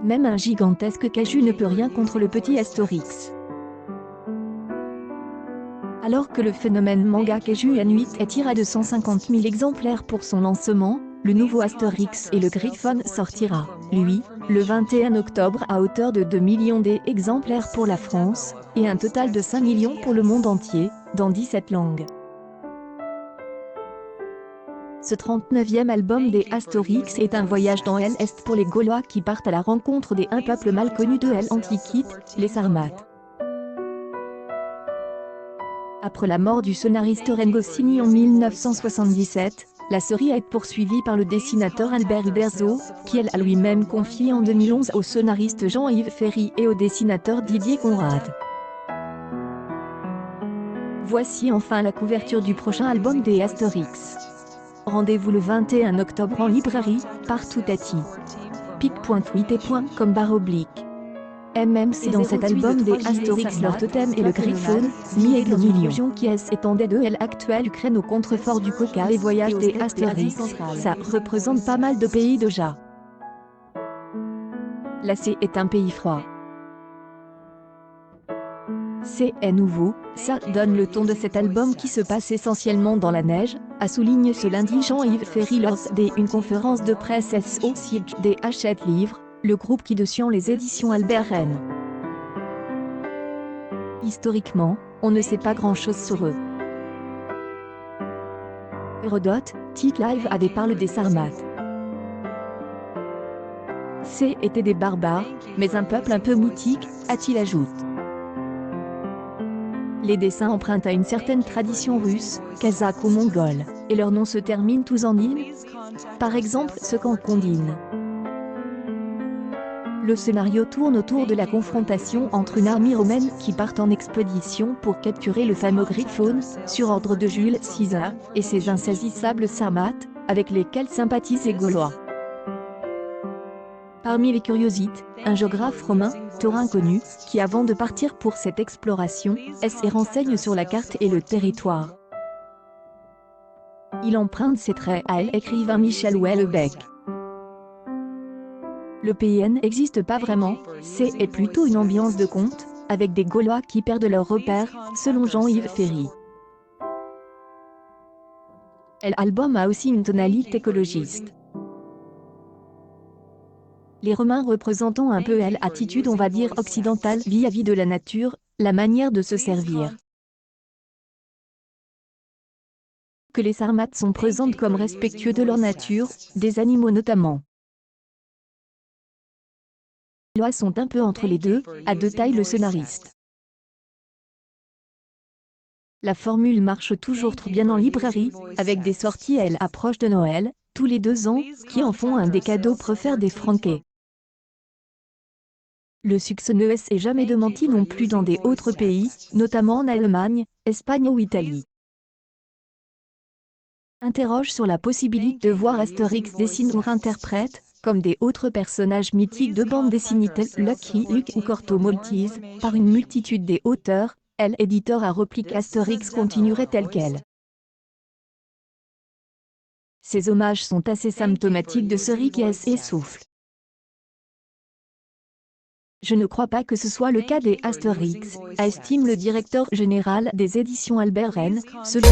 Même un gigantesque Kaiju ne peut rien contre le petit Astérix. Alors que le phénomène manga Kaiju Inuit attire à 250 000 exemplaires pour son lancement, le nouveau Astérix et le Griffon sortira, lui, le 21 octobre à hauteur de 2 millions d'exemplaires pour la France, et un total de 5 millions pour le monde entier, dans 17 langues. Ce 39e album des Astérix est un voyage dans l'Est pour les Gaulois qui partent à la rencontre d'un peuple mal connu de l'Antiquité, les Sarmates. Après la mort du scénariste Oren Goscinny en 1977, la série est poursuivie par le dessinateur Albert Uderzo, qui a lui-même confié en 2011 au scénariste Jean-Yves Ferry et au dessinateur Didier Conrad. Voici enfin la couverture du prochain album des Astérix. Rendez-vous le 21 octobre en librairie, partout à pic.tweet.com/. MMC dans cet album des Astérix leur totem et le Griffon, mi-aigle million qui s'étendait de l'actuelle Ukraine au contrefort du Caucase. Les voyages des Astérix, ça représente pas mal de pays déjà. La C est un pays froid. C'est nouveau, ça donne le ton de cet album qui se passe essentiellement dans la neige, a souligné ce lundi Jean-Yves Ferry lors d'une conférence de presse au siège des Hachette Livres, le groupe qui détient les éditions Albert Rennes. Historiquement, on ne sait pas grand-chose sur eux. Hérodote, Tite Live AD parle des Sarmates. Étaient des barbares, mais un peuple un peu mythique, a-t-il ajouté. Les dessins empruntent à une certaine tradition russe, kazakh ou mongole, et leurs noms se terminent tous en in. Par exemple ce camp Kondine. Le scénario tourne autour de la confrontation entre une armée romaine qui part en expédition pour capturer le fameux Griffon, sur ordre de Jules César, et ses insaisissables Sarmates, avec lesquels sympathisent les Gaulois. Parmi les curiosités, un géographe romain, Taurin connu, qui avant de partir pour cette exploration, se renseigne sur la carte et le territoire. Il emprunte ses traits à l'écrivain Michel Houellebecq. Le pays n'existe pas vraiment, c'est plutôt une ambiance de conte, avec des Gaulois qui perdent leurs repères, selon Jean-Yves Ferry. L'album a aussi une tonalité écologiste. Les Romains représentant un peu l'attitude on va dire occidentale vis-à-vis de la nature, la manière de se servir. Que les Sarmates sont présentes comme respectueux de leur nature, des animaux notamment. Les lois sont un peu entre les deux, a détaillé le scénariste. La formule marche toujours très bien en librairie, avec des sorties à l'approche de Noël, tous les 2 ans, qui en font un des cadeaux préférés des Franquais. Le succès ne s'est jamais démenti non plus dans des autres pays, notamment en Allemagne, Espagne ou Italie. Interroge sur la possibilité de voir Astérix dessiner ou interprète, comme des autres personnages mythiques de bande dessinée tels Lucky Luke ou Corto Maltese, par une multitude des auteurs, l'éditeur a répliqué Astérix continuerait tel quel. Ces hommages sont assez symptomatiques de ce qui essouffle. Je ne crois pas que ce soit le cas des Astérix, estime le directeur général des éditions Albert Rennes, selon